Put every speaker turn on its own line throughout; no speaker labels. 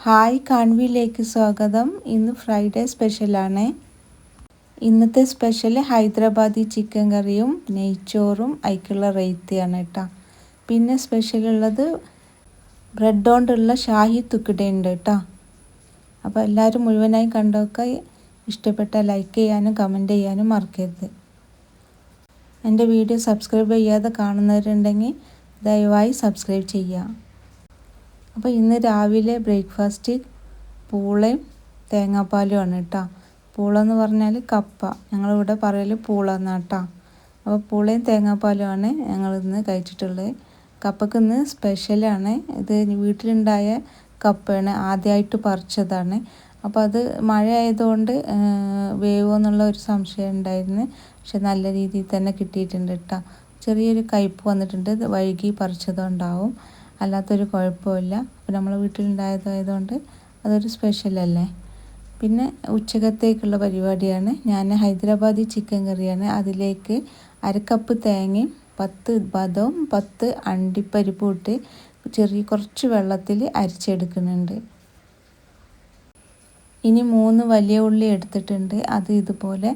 Hi കാൺവിയിലേക്ക് സ്വാഗതം. ഇന്ന് Friday സ്പെഷ്യലാണ്. ഇന്നത്തെ സ്പെഷ്യൽ ഹൈദരാബാദി ചിക്കൻ കറിയും നെയ്ച്ചോറും അതിക്കുള്ള റൈത്തയാണ് കേട്ടോ. പിന്നെ സ്പെഷ്യലുള്ളത് ബ്രെഡ് കൊണ്ടുള്ള ഷാഹി തുക്കിടയുണ്ട് കേട്ടോ. അപ്പോൾ എല്ലാവരും മുഴുവനായി കണ്ടൊക്കെ ഇഷ്ടപ്പെട്ടാൽ ലൈക്ക് ചെയ്യാനും കമൻറ്റ് ചെയ്യാനും മറക്കരുത്. എൻ്റെ വീഡിയോ സബ്സ്ക്രൈബ് ചെയ്യാതെ കാണുന്നവരുണ്ടെങ്കിൽ ദയവായി സബ്സ്ക്രൈബ് ചെയ്യുക. അപ്പോൾ ഇന്ന് രാവിലെ ബ്രേക്ക്ഫാസ്റ്റ് പൂളയും തേങ്ങാപ്പാലുമാണ് കേട്ടോ. പൂളെന്ന് പറഞ്ഞാൽ കപ്പ, ഞങ്ങളിവിടെ പറയൽ പൂള എന്നാണ് കേട്ടോ. അപ്പോൾ പൂളയും തേങ്ങാപ്പാലുമാണ് ഞങ്ങളിന്ന് കഴിച്ചിട്ടുള്ളത്. കപ്പയ്ക്ക് ഇന്ന് സ്പെഷ്യലാണ്. ഇത് വീട്ടിലുണ്ടായ കപ്പയാണ്, ആദ്യമായിട്ട് പറിച്ചതാണ്. അപ്പോൾ അത് മഴ ആയതുകൊണ്ട് വേവോ എന്നുള്ള ഒരു സംശയം ഉണ്ടായിരുന്നു. പക്ഷെ നല്ല രീതിയിൽ തന്നെ കിട്ടിയിട്ടുണ്ട് കേട്ടോ. ചെറിയൊരു കയ്പ്പ് വന്നിട്ടുണ്ട്, വൈകി പറിച്ചതുകൊണ്ടാവും, അല്ലാത്തൊരു കുഴപ്പമില്ല. അപ്പോൾ നമ്മൾ വീട്ടിലുണ്ടായതായതുകൊണ്ട് അതൊരു സ്പെഷ്യലല്ലേ. പിന്നെ ഉച്ചക്കത്തേക്കുള്ള പരിപാടിയാണ്. ഞാൻ ഹൈദരാബാദി ചിക്കൻ കറിയാണ്. അതിലേക്ക് 1 കപ്പ് തേങ്ങയും 10 ബദവും 10 അണ്ടിപ്പരിപ്പും ഇട്ട് കുറച്ച് വെള്ളത്തിൽ അരിച്ചെടുക്കുന്നുണ്ട്. ഇനി 3 വലിയ ഉള്ളി എടുത്തിട്ടുണ്ട്. അത് ഇതുപോലെ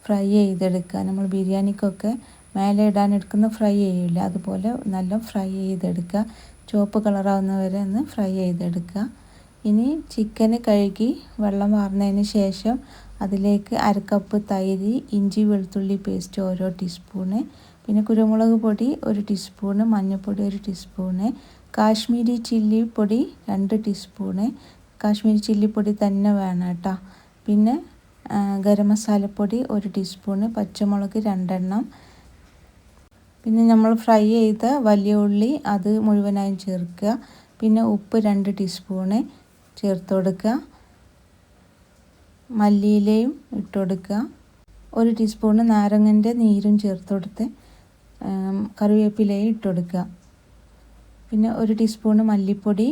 ഫ്രൈ ചെയ്തെടുക്കുക. നമ്മൾ ബിരിയാണിക്കൊക്കെ മേലെ ഇടാൻ എടുക്കുന്ന ഫ്രൈ ചെയ്യില്ല, അതുപോലെ നല്ല ഫ്രൈ ചെയ്തെടുക്കുക. ചുവപ്പ് കളറാവുന്ന വരെ ഒന്ന് ഫ്രൈ ചെയ്തെടുക്കുക. ഇനി ചിക്കന് കഴുകി വെള്ളം വാർന്നതിന് ശേഷം അതിലേക്ക് 1 കപ്പ് തൈര്, ഇഞ്ചി വെളുത്തുള്ളി പേസ്റ്റ് ഓരോ ടീസ്പൂണ്, പിന്നെ കുരുമുളക് പൊടി 1 ടീസ്പൂണ്, മഞ്ഞൾപ്പൊടി 1 ടീസ്പൂണ്, കാശ്മീരി ചില്ലി പൊടി 2 ടീസ്പൂണ്. കാശ്മീരി ചില്ലിപ്പൊടി തന്നെ വേണം കേട്ടോ. പിന്നെ ഗരം മസാലപ്പൊടി 1 ടീസ്പൂണ്, പച്ചമുളക് 2 എണ്ണം, പിന്നെ നമ്മൾ ഫ്രൈ ചെയ്ത വലിയ ഉള്ളി അത് മുഴുവനായും ചേർക്കുക. പിന്നെ ഉപ്പ് 2 ടീസ്പൂണ് ചേർത്ത് കൊടുക്കുക. മല്ലിയിലയും ഇട്ട് കൊടുക്കുക. 1 ടീസ്പൂണ് നാരങ്ങൻ്റെ നീരും ചേർത്ത് കൊടുത്ത് കറിവേപ്പിലയും ഇട്ട് കൊടുക്കുക. പിന്നെ 1 ടീസ്പൂണ് മല്ലിപ്പൊടി,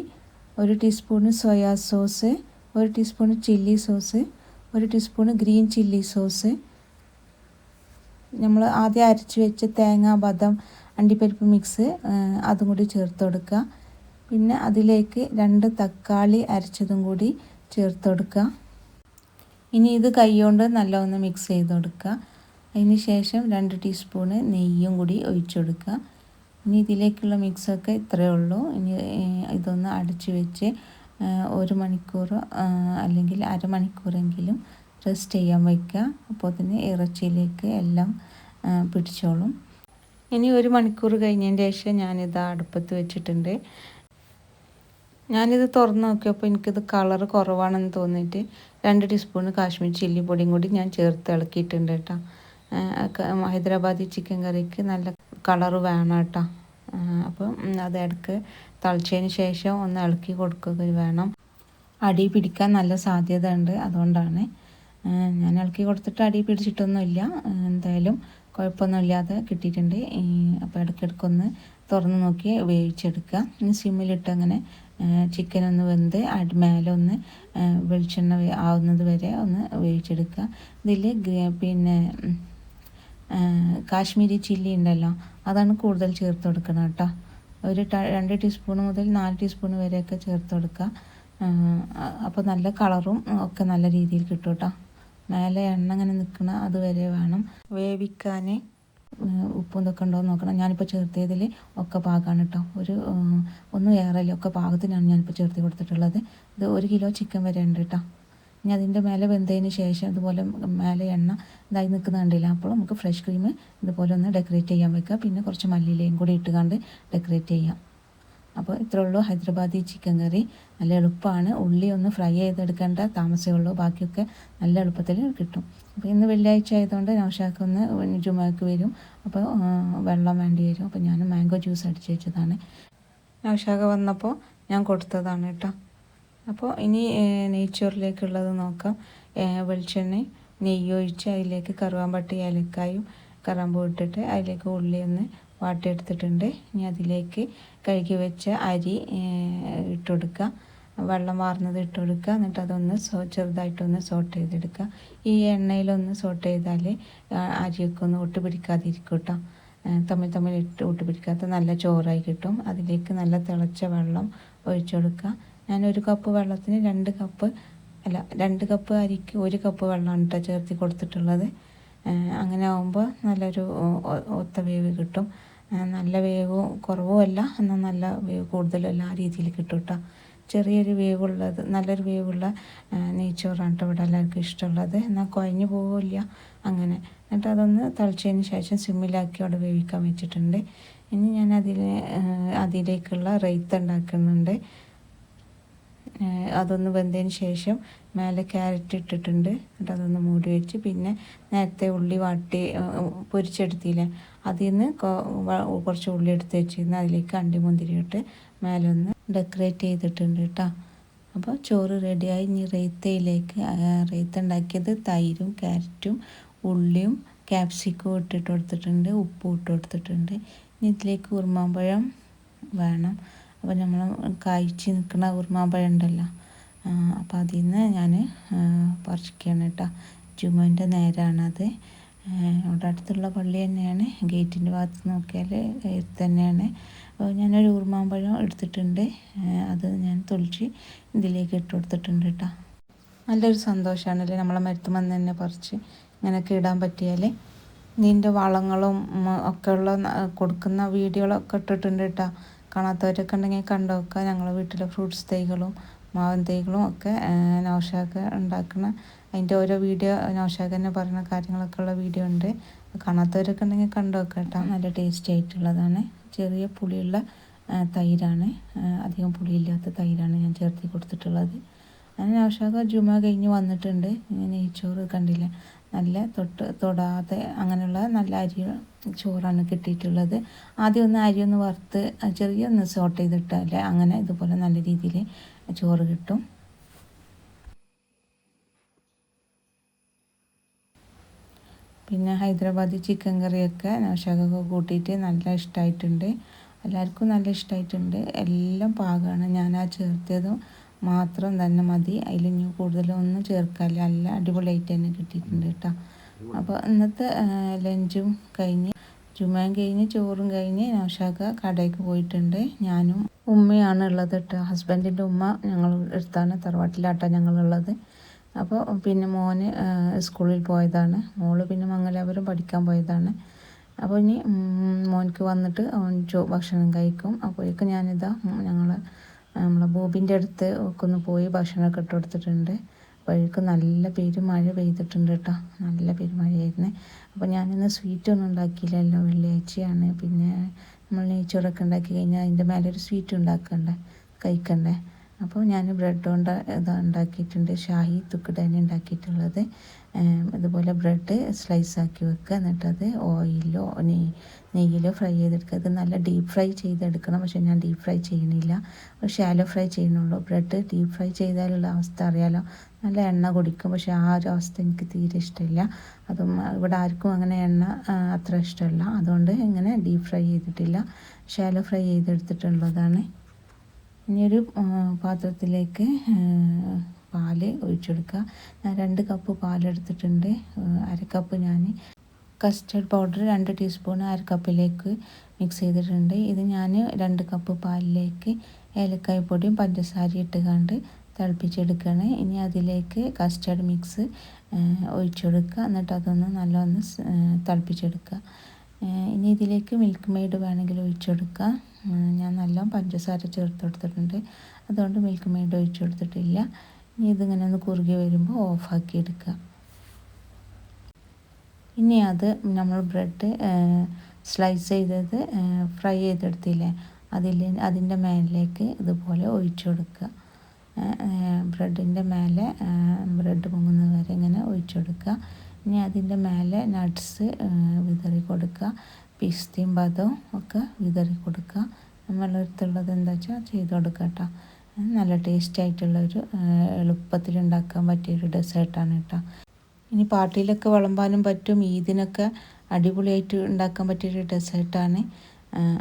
1 teaspoon soya sauce, 1 teaspoon chilli sauce, 1 teaspoon green chilli sauce, നമ്മൾ ആദ്യം അരച്ച് വെച്ച തേങ്ങ, ബദം, അണ്ടിപ്പരിപ്പ് മിക്സ് അതും കൂടി ചേർത്ത് കൊടുക്കുക. പിന്നെ അതിലേക്ക് 2 തക്കാളി അരച്ചതും കൂടി ചേർത്ത് കൊടുക്കുക. ഇനി ഇത് കൈകൊണ്ട് നല്ലൊന്ന് മിക്സ് ചെയ്ത് കൊടുക്കുക. അതിന് ശേഷം 2 ടീസ്പൂണ് നെയ്യും കൂടി ഒഴിച്ചു കൊടുക്കുക. ഇനി ഇതിലേക്കുള്ള മിക്സൊക്കെ ഇത്രയേ ഉള്ളൂ. ഇനി ഇതൊന്ന് അടച്ച് വെച്ച് 1 മണിക്കൂർ അല്ലെങ്കിൽ അരമണിക്കൂറെങ്കിലും റെസ്റ്റ് ചെയ്യാൻ വയ്ക്കുക. അപ്പോൾ തന്നെ ഇറച്ചിയിലേക്ക് എല്ലാം പിടിച്ചോളും. ഇനി 1 മണിക്കൂർ കഴിഞ്ഞതിന് ശേഷം ഞാനിത് അടുപ്പത്ത് വെച്ചിട്ടുണ്ട്. ഞാനിത് തുറന്ന് നോക്കിയപ്പോൾ എനിക്കിത് കളറ് കുറവാണെന്ന് തോന്നിയിട്ട് 2 ടീസ്പൂണ് കാശ്മീർ ചില്ലി പൊടിയും കൂടി ഞാൻ ചേർത്ത് ഇളക്കിയിട്ടുണ്ട് കേട്ടോ. ഹൈദരാബാദി ചിക്കൻ കറിക്ക് നല്ല കളറ് വേണം കേട്ടോ. അപ്പം അത് ഇടയ്ക്ക് തളിച്ചതിന് ശേഷം ഒന്ന് ഇളക്കി കൊടുക്കുക വേണം. അടി പിടിക്കാൻ നല്ല സാധ്യത ഉണ്ട്, അതുകൊണ്ടാണ്. ഞാൻ ഇളക്കി കൊടുത്തിട്ട് അടി പിടിച്ചിട്ടൊന്നുമില്ല, എന്തായാലും കുഴപ്പമൊന്നുമില്ലാതെ കിട്ടിയിട്ടുണ്ട്. അപ്പോൾ ഇടയ്ക്കിടയ്ക്കൊന്ന് തുറന്ന് നോക്കി വേവിച്ചെടുക്കുക. ഇനി സിമ്മിലിട്ട് അങ്ങനെ ചിക്കനൊന്ന് വെന്ത് മേലെ ഒന്ന് വെളിച്ചെണ്ണ ആവുന്നത് വരെ ഒന്ന് വേവിച്ചെടുക്കുക. ഇതിൽ പിന്നെ കാശ്മീരി ചില്ലി ഉണ്ടല്ലോ, അതാണ് കൂടുതൽ ചേർത്ത് കൊടുക്കണം കേട്ടോ. 2 ടീസ്പൂൺ മുതൽ 4 ടീസ്പൂൺ വരെയൊക്കെ ചേർത്ത് കൊടുക്കുക. അപ്പോൾ നല്ല കളറും ഒക്കെ നല്ല രീതിയിൽ കിട്ടും കേട്ടോ. മേലെ എണ്ണ ഇങ്ങനെ നിൽക്കണം, അതുവരെ വേണം വേവിക്കാൻ. ഉപ്പും ഇതൊക്കെ ഉണ്ടോ എന്ന് നോക്കണം. ഞാനിപ്പോൾ ചേർത്തതിൽ ഒക്കെ പാകമാണ് കേട്ടോ. ഒന്നും ഏറെയില്ല, ഒക്കെ പാകത്തിനാണ് ഞാനിപ്പോൾ ചേർത്ത് കൊടുത്തിട്ടുള്ളത്. ഇത് 1 കിലോ ചിക്കൻ വരെ ഉണ്ട് കേട്ടോ. ഇനി അതിൻ്റെ മേലെ വെന്തതിന് ശേഷം ഇതുപോലെ മേലെ എണ്ണ ഇതായി നിൽക്കുന്ന കണ്ടില്ല, അപ്പോൾ നമുക്ക് ഫ്രഷ് ക്രീം ഇതുപോലെ ഒന്ന് ഡെക്കറേറ്റ് ചെയ്യാൻ വെക്കുക. പിന്നെ കുറച്ച് മല്ലിയിലയും കൂടി ഇട്ടുകൊണ്ട് ഡെക്കറേറ്റ് ചെയ്യാം. അപ്പോൾ ഇത്രേ ഉള്ളൂ ഹൈദരാബാദി ചിക്കൻ കറി. നല്ല എളുപ്പമാണ്. ഉള്ളി ഒന്ന് ഫ്രൈ ചെയ്തെടുക്കേണ്ട താമസമേ ഉള്ളൂ, ബാക്കിയൊക്കെ നല്ല എളുപ്പത്തിൽ കിട്ടും. അപ്പോൾ ഇന്ന് വെള്ളിയാഴ്ച ആയതുകൊണ്ട് നൗഷാക്ക് ഒന്ന് ജുമാക്ക് വരും, അപ്പോൾ വെള്ളം വേണ്ടി വരും. അപ്പോൾ ഞാൻ മാംഗോ ജ്യൂസ് അടിച്ച് വെച്ചതാണ്. നൗഷാക്ക് വന്നപ്പോൾ ഞാൻ കൊടുത്തതാണ് കേട്ടോ. അപ്പോൾ ഇനി നെയ്ച്ചോറിലേക്കുള്ളത് നോക്കാം. വെളിച്ചെണ്ണ നെയ്യ് ഒഴിച്ച് അതിലേക്ക് കറുവാമ്പട്ടി, ഏലക്കായും കറാമ്പൂ ഇട്ടിട്ട് അതിലേക്ക് ഉള്ളി ഒന്ന് വാട്ടിയെടുത്തിട്ടുണ്ട്. ഇനി അതിലേക്ക് കഴുകി വെച്ച അരി ഇട്ട് കൊടുക്കുക. വെള്ളം വാർന്നത് ഇട്ട് കൊടുക്കുക. എന്നിട്ട് അതൊന്ന് ചെറുതായിട്ടൊന്ന് സോട്ട് ചെയ്തെടുക്കുക. ഈ എണ്ണയിലൊന്ന് സോട്ട് ചെയ്താൽ അരിയൊക്കെ ഒന്ന് ഒട്ട് പിടിക്കാതിരിക്കും കേട്ടോ. തമ്മിൽ ഒട്ട് പിടിക്കാത്ത നല്ല ചോറായി കിട്ടും. അതിലേക്ക് നല്ല തിളച്ച വെള്ളം ഒഴിച്ചു കൊടുക്കുക. ഞാൻ 1 കപ്പ് വെള്ളത്തിന് 2 കപ്പ് അരിക്ക് 1 കപ്പ് വെള്ളമാണ് കേട്ടോ ചേർത്തി കൊടുത്തിട്ടുള്ളത്. അങ്ങനെ ആകുമ്പോൾ നല്ലൊരു ഒത്ത വേവ് കിട്ടും. നല്ല വേവും കുറവുമല്ല, എന്നാൽ നല്ല വേവ് കൂടുതലല്ല, ആ രീതിയിൽ കിട്ടും കേട്ടോ. ചെറിയൊരു വേവുള്ളത്, നല്ലൊരു വേവുള്ള നെയ്ച്ചോറാണ് കേട്ടോ ഇവിടെ എല്ലാവർക്കും ഇഷ്ടമുള്ളത്. എന്നാൽ കുഴഞ്ഞു പോവില്ല അങ്ങനെ. എന്നിട്ട് അതൊന്ന് തിളച്ചതിന് ശേഷം സിമ്മിലാക്കി അവിടെ വേവിക്കാൻ വെച്ചിട്ടുണ്ട്. ഇനി ഞാൻ അതിലേക്കുള്ള റൈത്ത ഉണ്ടാക്കുന്നുണ്ട്. അതൊന്ന് വെന്തതിന് ശേഷം മേലെ ക്യാരറ്റ് ഇട്ടിട്ടുണ്ട്. എന്നിട്ട് അതൊന്ന് മൂടി വെച്ച് പിന്നെ നേരത്തെ ഉള്ളി പൊരിച്ചെടുത്തില്ലേ, അതിൽ നിന്ന് കുറച്ച് ഉള്ളി എടുത്ത് വെച്ചിരുന്നു. അതിലേക്ക് അണ്ടിമുന്തിരി ഇട്ട് മേലെ ഒന്ന് ഡെക്കറേറ്റ് ചെയ്തിട്ടുണ്ട് കേട്ടോ. അപ്പോൾ ചോറ് റെഡിയായി. ഇനി റൈത്ത ഉണ്ടാക്കിയത് തൈരും ക്യാരറ്റും ഉള്ളിയും ക്യാപ്സിക്കും ഇട്ടിട്ട് കൊടുത്തിട്ടുണ്ട്, ഉപ്പും ഇട്ട് കൊടുത്തിട്ടുണ്ട്. ഇനി ഇതിലേക്ക് ഉറുമാമ്പഴം വേണം. അപ്പോൾ നമ്മൾ കായ്ച്ച് നിൽക്കുന്ന ഉറുമാമ്പഴം ഉണ്ടല്ലോ, അപ്പോൾ അതിൽ നിന്ന് ഞാൻ പറിക്കുകയാണ് കേട്ടോ. ജുമുൻ്റെ നേരാണത്. അവിടെ അടുത്തുള്ള പള്ളി തന്നെയാണ്. ഗേറ്റിൻ്റെ ഭാഗത്ത് നോക്കിയാൽ തന്നെയാണ്. അപ്പോൾ ഞാനൊരു ഉറുമാമ്പഴം എടുത്തിട്ടുണ്ട്. അത് ഞാൻ തൊളിച്ച് ഇതിലേക്ക് ഇട്ട് കൊടുത്തിട്ടുണ്ട് കേട്ടോ. നല്ലൊരു സന്തോഷമാണല്ലേ നമ്മളെ മരത്തുമെന്ന് തന്നെ പറിച്ച് ഇങ്ങനെയൊക്കെ ഇടാൻ പറ്റിയാൽ. ഇതിൻ്റെ വളങ്ങളും ഒക്കെയുള്ള കൊടുക്കുന്ന വീഡിയോകളൊക്കെ ഇട്ടിട്ടുണ്ട് കേട്ടോ. കാണാത്തവരൊക്കെ ഉണ്ടെങ്കിൽ കണ്ടു നോക്കുക. ഞങ്ങളുടെ വീട്ടിലെ ഫ്രൂട്ട്സ് തൈകളും മാവൻ തൈകളും ഒക്കെ നൗഷാദ് ഉണ്ടാക്കുന്ന അതിൻ്റെ ഓരോ വീഡിയോ നൗഷാദ് തന്നെ പറയുന്ന കാര്യങ്ങളൊക്കെ ഉള്ള വീഡിയോ ഉണ്ട്. കാണാത്തവരൊക്കെ ഉണ്ടെങ്കിൽ കണ്ടു നോക്കുക കേട്ടോ. നല്ല ടേസ്റ്റി ആയിട്ടുള്ളതാണ്. ചെറിയ പുളിയുള്ള തൈരാണ്, അധികം പുളിയില്ലാത്ത തൈരാണ് ഞാൻ ചേർത്തി കൊടുത്തിട്ടുള്ളത്. അങ്ങനെ നൗഷാദ് ജുമ കഴിഞ്ഞ് വന്നിട്ടുണ്ട്. നെയ്ച്ചോറ് കണ്ടില്ലേ, നല്ല തൊടാതെ അങ്ങനെയുള്ള നല്ല ചോറാണ് കിട്ടിയിട്ടുള്ളത്. ആദ്യം ഒന്ന് അരി ഒന്ന് വറുത്ത് ചെറിയൊന്ന് സോട്ട് ചെയ്തിട്ടല്ലേ, അങ്ങനെ ഇതുപോലെ നല്ല രീതിയിൽ ചോറ് കിട്ടും. പിന്നെ ഹൈദരാബാദി ചിക്കൻ കറിയൊക്കെ നൗഷാദൊക്കെ കൂട്ടിയിട്ട് നല്ല ഇഷ്ടമായിട്ടുണ്ട്. എല്ലാവർക്കും നല്ല ഇഷ്ടമായിട്ടുണ്ട്. എല്ലാം പാകമാണ്. ഞാൻ ചേർത്തതും മാത്രം തന്നെ മതി. അതിൽ ഇനി കൂടുതലൊന്നും ചേർക്കാനില്ല. നല്ല അടിപൊളിയായിട്ട് തന്നെ കിട്ടിയിട്ടുണ്ട് കേട്ടോ. അപ്പോൾ ഇന്നത്തെ ലഞ്ചും കഴിഞ്ഞ് ജുമയും കഴിഞ്ഞ് ചോറും കഴിഞ്ഞ് നൗഷാദ് കടയ്ക്ക് പോയിട്ടുണ്ട്. ഞാനും ഉമ്മയാണ് ഉള്ളത് കേട്ടോ. ഹസ്ബൻഡിൻ്റെ ഉമ്മ ഞങ്ങൾ അടുത്താണ്, തറവാട്ടിലാട്ടോ ഞങ്ങളുള്ളത്. അപ്പോൾ പിന്നെ മോന് സ്കൂളിൽ പോയതാണ്, മോള് പിന്നെ മംഗലാപുരം പഠിക്കാൻ പോയതാണ്. അപ്പോൾ ഇനി മോൻക്ക് വന്നിട്ട് അവൻ ഭക്ഷണം കഴിക്കും. അപ്പോഴേക്കും ഞാനിതാ നമ്മളെ ബോബിൻ്റെ അടുത്ത് ഒക്കെ ഒന്ന് പോയി ഭക്ഷണമൊക്കെ ഇട്ട് കൊടുത്തിട്ടുണ്ട്. അപ്പോഴേക്കും നല്ല പെരുമഴ പെയ്തിട്ടുണ്ട് കേട്ടോ. നല്ല പെരുമഴയായിരുന്നു. അപ്പോൾ ഞാനിന്ന് സ്വീറ്റൊന്നും ഉണ്ടാക്കിയില്ലല്ലോ, വെള്ളിയാഴ്ചയാണ്. പിന്നെ നമ്മൾ നെയ്ച്ചോറൊക്കെ ഉണ്ടാക്കി കഴിഞ്ഞാൽ അതിൻ്റെ മേലെ ഒരു സ്വീറ്റ് കഴിക്കണ്ടേ. അപ്പോൾ ഞാൻ ബ്രെഡ് കൊണ്ട് ഉണ്ടാക്കിയിട്ടുണ്ട്. ഷാഹി തുക്കടാണ് ഉണ്ടാക്കിയിട്ടുള്ളത്. ഇതുപോലെ ബ്രെഡ് സ്ലൈസ് ആക്കി വെക്കുക, എന്നിട്ടത് ഓയിലോ നെയ്യിലോ ഫ്രൈ ചെയ്തെടുക്കുക. ഇത് നല്ല ഡീപ്പ് ഫ്രൈ ചെയ്തെടുക്കണം. പക്ഷേ ഞാൻ ഡീപ്പ് ഫ്രൈ ചെയ്യണില്ല, ഷാലോ ഫ്രൈ ചെയ്യുന്നുള്ളൂ. ബ്രെഡ് ഡീപ്പ് ഫ്രൈ ചെയ്താലുള്ള അവസ്ഥ അറിയാലോ, നല്ല എണ്ണ കുടിക്കും. പക്ഷേ ആ ഒരു അവസ്ഥ എനിക്ക് തീരെ ഇഷ്ടമില്ല. അതും ഇവിടെ ആർക്കും അങ്ങനെ എണ്ണ അത്ര ഇഷ്ടമല്ല. അതുകൊണ്ട് ഇങ്ങനെ ഡീപ്പ് ഫ്രൈ ചെയ്തിട്ടില്ല, ഷാലോ ഫ്രൈ ചെയ്തെടുത്തിട്ടുള്ളതാണ്. ഇനിയൊരു പാത്രത്തിലേക്ക് പാല് ഒഴിച്ചെടുക്കുക. ഞാൻ 2 കപ്പ് പാലെടുത്തിട്ടുണ്ട്. 1/2 കപ്പ് ഞാൻ കസ്റ്റർഡ് പൗഡർ 2 ടീസ്പൂൺ 1/2 കപ്പിലേക്ക് മിക്സ് ചെയ്തിട്ടുണ്ട്. ഇത് ഞാൻ 2 കപ്പ് പാലിലേക്ക് ഏലക്കായ പൊടിയും പഞ്ചസാരയും ഇട്ടുകൊണ്ട് തിളപ്പിച്ചെടുക്കുകയാണ്. ഇനി അതിലേക്ക് കസ്റ്റർഡ് മിക്സ് ഒഴിച്ചെടുക്കുക. എന്നിട്ട് അതൊന്ന് നല്ലൊന്ന് തിളപ്പിച്ചെടുക്കുക. ഇനി ഇതിലേക്ക് മിൽക്ക് മെയ്ഡ് വേണമെങ്കിൽ ഒഴിച്ചെടുക്കുക. ഞാൻ നല്ല പഞ്ചസാര ചേർത്ത് കൊടുത്തിട്ടുണ്ട്, അതുകൊണ്ട് മിൽക്ക് മെയ്ഡ് ഒഴിച്ചു കൊടുത്തിട്ടില്ല. ഇനി ഇതിങ്ങനെ ഒന്ന് കുറുകി വരുമ്പോൾ ഓഫാക്കി എടുക്കുക. ഇനി അത് നമ്മൾ ബ്രെഡ് സ്ലൈസ് ചെയ്തത് ഫ്രൈ ചെയ്തെടുത്തില്ലേ, അതിൻ്റെ മേലിലേക്ക് ഇതുപോലെ ഒഴിച്ചു കൊടുക്കുക. ബ്രെഡിൻ്റെ മേലെ ബ്രെഡ് പൊങ്ങുന്നത് വരെ ഇങ്ങനെ ഒഴിച്ചു കൊടുക്കുക. ഇനി അതിൻ്റെ മേലെ നട്ട്സ് വിതറി കൊടുക്കുക, പിസ്തയും ബദവും ഒക്കെ വിതറി കൊടുക്കുക. നമ്മളടുത്തുള്ളത് എന്താ വെച്ചാൽ ചെയ്ത് കൊടുക്കുക കേട്ടോ. നല്ല ടേസ്റ്റ് ആയിട്ടുള്ളൊരു എളുപ്പത്തിൽ ഉണ്ടാക്കാൻ പറ്റിയൊരു ഡെസേർട്ടാണ് കേട്ടോ. ഇനി പാർട്ടിയിലൊക്കെ വിളമ്പാനും പറ്റും, ഈദിനൊക്കെ അടിപൊളിയായിട്ട് ഉണ്ടാക്കാൻ പറ്റിയൊരു ഡെസേർട്ടാണ്.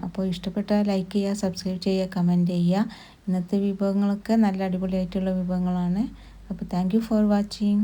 അപ്പോൾ ഇഷ്ടപ്പെട്ടാൽ ലൈക്ക് ചെയ്യുക, സബ്സ്ക്രൈബ് ചെയ്യുക, കമൻറ്റ് ചെയ്യുക. ഇന്നത്തെ വിഭവങ്ങളൊക്കെ നല്ല അടിപൊളിയായിട്ടുള്ള വിഭവങ്ങളാണ്. അപ്പോൾ താങ്ക് യു ഫോർ വാച്ചിങ്.